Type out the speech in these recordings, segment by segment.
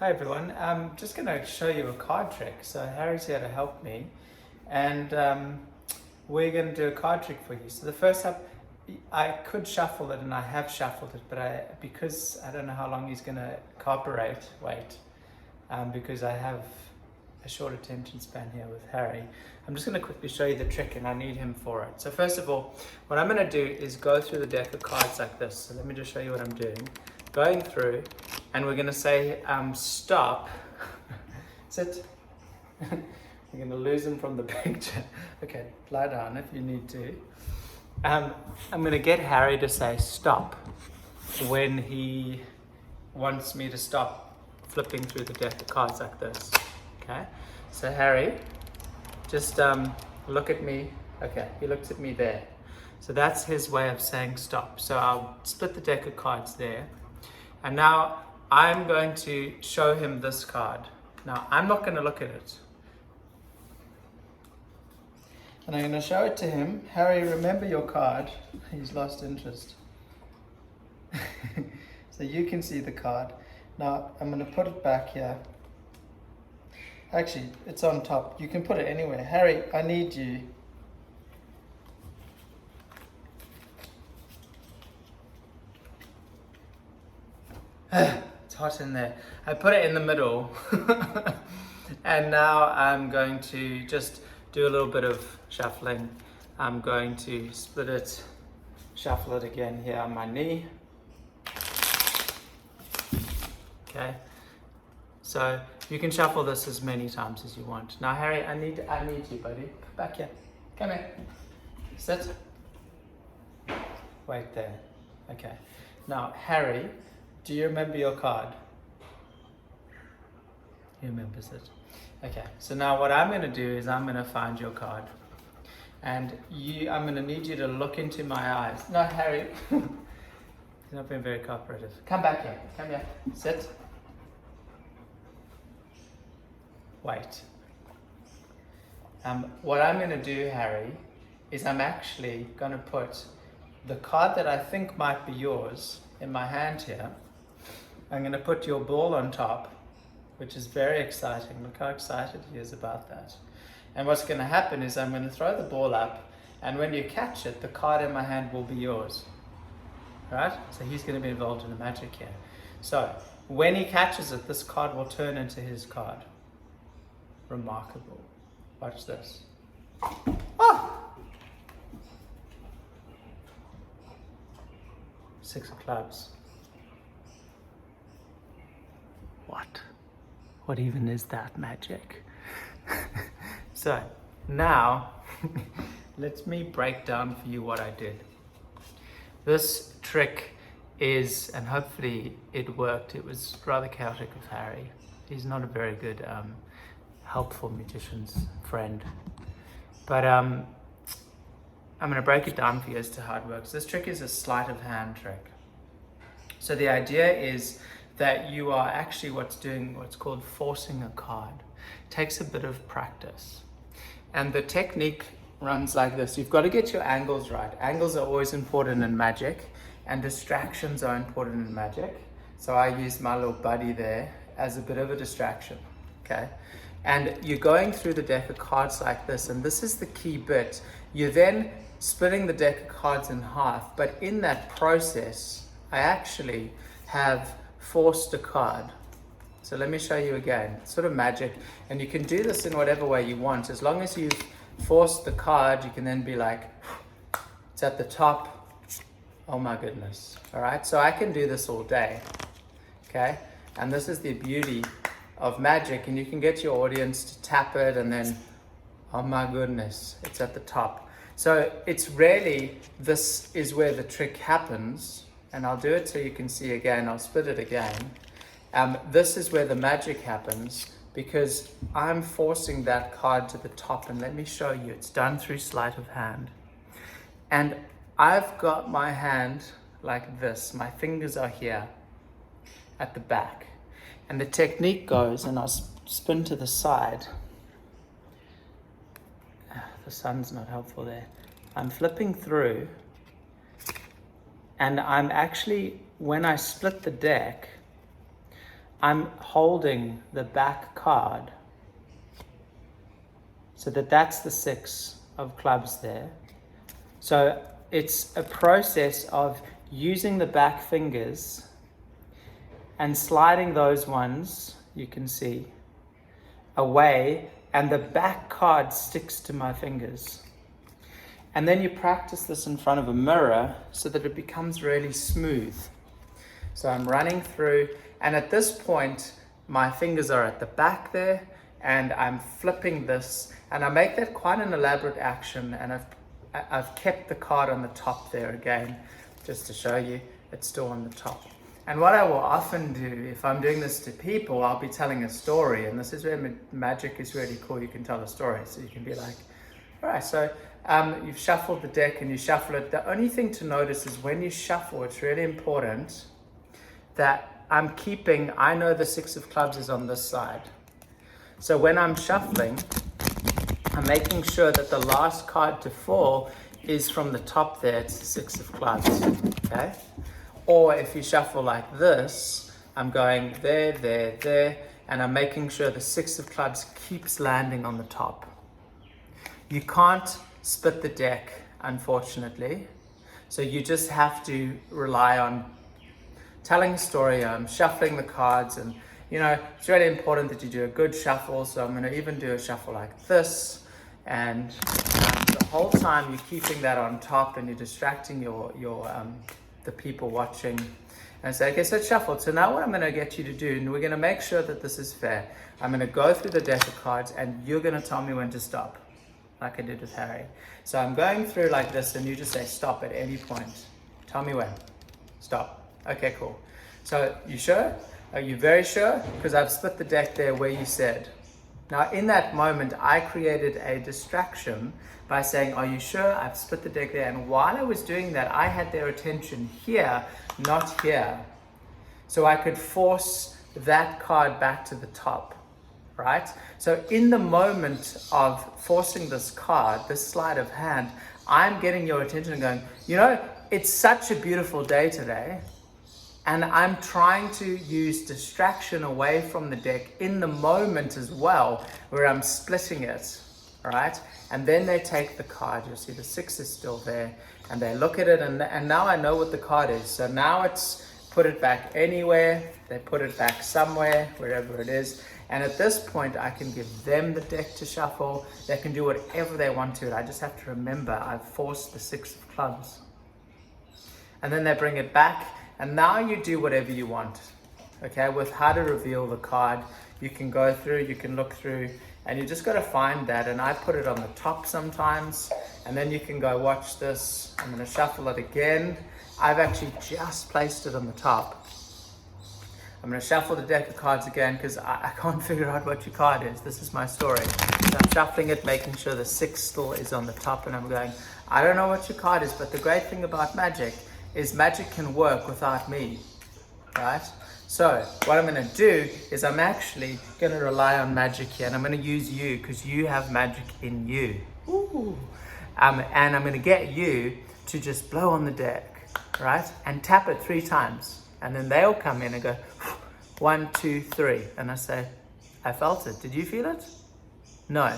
Hi everyone, I'm just going to show you a card trick. So Harry's here to help me, and we're going to do a card trick for you. So the first up, I could shuffle it, and I have shuffled it, but because I don't know how long he's going to cooperate, because I have a short attention span here with Harry, I'm just going to quickly show you the trick, and I need him for it. So first of all, what I'm going to do is go through the deck of cards like this. So let me just show you what I'm doing. Going through, and we're going to say stop. Sit. We're going to lose him from the picture. Okay, lie down if you need to. I'm going to get Harry to say stop when he wants me to stop flipping through the deck of cards like this. Okay, so Harry, just look at me. Okay, he looks at me there. So that's his way of saying stop. So I'll split the deck of cards there. And now I'm going to show him this card. Now I'm not going to look at it. And I'm going to show it to him. Harry, remember your card. He's lost interest. So you can see the card. Now I'm going to put it back here. Actually, it's on top. You can put it anywhere. Harry, I need you. It's hot in there. I put it in the middle. And now I'm going to just do a little bit of shuffling. I'm going to split it, shuffle it again here on my knee. Okay. So you can shuffle this as many times as you want. Now Harry, I need you, buddy. Come back here. Come here. Sit. Wait there. Okay. Now Harry, do you remember your card? He remembers it. Okay, so now what I'm going to do is I'm going to find your card. And I'm going to need you to look into my eyes. No, Harry. You're not being very cooperative. Come back here. Come here. Sit. Wait. What I'm going to do, Harry, is I'm actually going to put the card that I think might be yours in my hand here. I'm going to put your ball on top, which is very exciting. Look how excited he is about that. And what's going to happen is I'm going to throw the ball up, and when you catch it, the card in my hand will be yours. All right? So he's going to be involved in the magic here. So when he catches it, this card will turn into his card. Remarkable. Watch this. Oh! 6 of clubs. What even is that magic? So now let me break down for you what I did. This trick is, and hopefully it worked, it was rather chaotic of Harry. He's not a very good helpful magician's friend. But I'm going to break it down for you as to how it works. This trick is a sleight of hand trick. So the idea is that you are actually what's called forcing a card. It takes a bit of practice. And the technique runs like this. You've got to get your angles right. Angles are always important in magic, and distractions are important in magic. So I use my little buddy there as a bit of a distraction, okay? And you're going through the deck of cards like this, and this is the key bit. You're then splitting the deck of cards in half, but in that process, I actually have forced a card. So let me show you again. It's sort of magic, and you can do this in whatever way you want. As long as you've forced the card, you can then be like, it's at the top. Oh my goodness. All right, so I can do this all day. Okay, and this is the beauty of magic, and you can get your audience to tap it, and then, oh my goodness, it's at the top. So it's really, this is where the trick happens. And I'll do it so you can see again. I'll split it again. This is where the magic happens, because I'm forcing that card to the top. And let me show you. It's done through sleight of hand. And I've got my hand like this. My fingers are here at the back. And the technique goes, and I'll spin to the side. The sun's not helpful there. I'm flipping through. And I'm actually, when I split the deck, I'm holding the back card so that's the 6 of clubs there. So it's a process of using the back fingers and sliding those ones, you can see, away, and the back card sticks to my fingers. And then you practice this in front of a mirror so that it becomes really smooth. So I'm running through, and at this point, my fingers are at the back there, and I'm flipping this, and I make that quite an elaborate action, and I've kept the card on the top there again, just to show you it's still on the top. And what I will often do, if I'm doing this to people, I'll be telling a story, and this is where magic is really cool. You can tell a story, so you can be like, all right, so you've shuffled the deck and you shuffle it. The only thing to notice is when you shuffle, it's really important that I know the 6 of clubs is on this side. So when I'm shuffling, I'm making sure that the last card to fall is from the top there. It's the 6 of clubs, okay? Or if you shuffle like this, I'm going there, there, there, and I'm making sure the 6 of clubs keeps landing on the top. You can't split the deck, unfortunately. So you just have to rely on telling a story, shuffling the cards, and it's really important that you do a good shuffle. So I'm going to even do a shuffle like this, and the whole time you're keeping that on top, and you're distracting the people watching. And I say, okay, so it's shuffled. So now what I'm going to get you to do, and we're going to make sure that this is fair. I'm going to go through the deck of cards, and you're going to tell me when to stop, like I did with Harry. So I'm going through like this, and you just say stop at any point. Tell me when. Stop. Okay, cool. So you sure? Are you very sure? Because I've split the deck there where you said. Now in that moment, I created a distraction by saying, are you sure? I've split the deck there. And while I was doing that, I had their attention here, not here. So I could force that card back to the top, right? So in the moment of forcing this card, this sleight of hand, I'm getting your attention and going, it's such a beautiful day today. And I'm trying to use distraction away from the deck in the moment as well, where I'm splitting it, right? And then they take the card. You'll see the 6 is still there, and they look at it, and now I know what the card is. So now it's put it back anywhere. They put it back somewhere, wherever it is. And at this point, I can give them the deck to shuffle. They can do whatever they want to. I just have to remember I've forced the 6 of clubs. And then they bring it back. And now you do whatever you want, okay? With how to reveal the card, you can go through, you can look through, and you just got to find that. And I put it on the top sometimes, and then you can go watch this. I'm going to shuffle it again. I've actually just placed it on the top. I'm going to shuffle the deck of cards again because I can't figure out what your card is. This is my story. So I'm shuffling it, making sure the 6 still is on the top, and I'm going, I don't know what your card is, but the great thing about magic is magic can work without me, right? So what I'm going to do is I'm actually going to rely on magic here, and I'm going to use you because you have magic in you. Ooh. And I'm going to get you to just blow on the deck, right? And tap it 3 times. And then they'll come in and go, 1, 2, 3. And I say, I felt it. Did you feel it? No.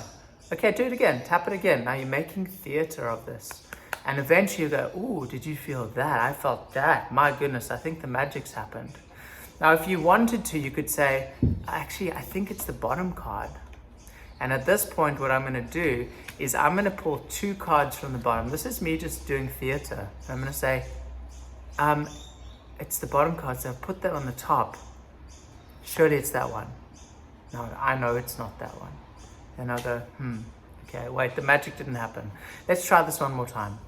Okay, do it again. Tap it again. Now you're making theater of this. And eventually you go, ooh, did you feel that? I felt that. My goodness, I think the magic's happened. Now, if you wanted to, you could say, actually, I think it's the bottom card. And at this point, what I'm going to do is I'm going to pull 2 cards from the bottom. This is me just doing theater. I'm going to say, it's the bottom card, so put that on the top. Surely it's that one. No, I know it's not that one. Then I'll go, okay, wait, the magic didn't happen. Let's try this one more time.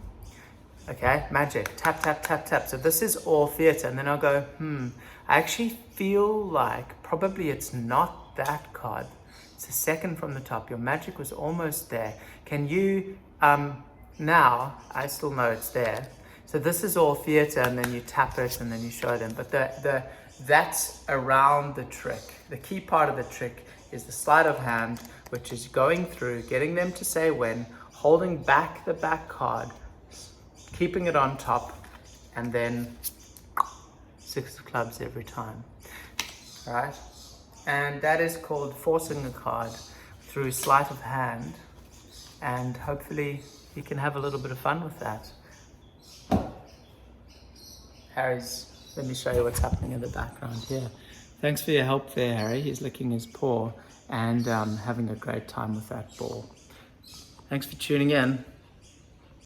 Okay, magic, tap, tap, tap, tap. So this is all theater. And then I'll go, I actually feel like probably it's not that card. It's the second from the top. Your magic was almost there. Can you, now, I still know it's there. So this is all theater, and then you tap it, and then you show them. But that's around the trick. The key part of the trick is the sleight of hand, which is going through, getting them to say when, holding back the back card, keeping it on top, and then 6 of clubs every time. right? And that is called forcing a card through sleight of hand, and hopefully you can have a little bit of fun with that. Let me show you what's happening in the background here. Thanks for your help there, Harry. He's licking his paw and having a great time with that ball. Thanks for tuning in.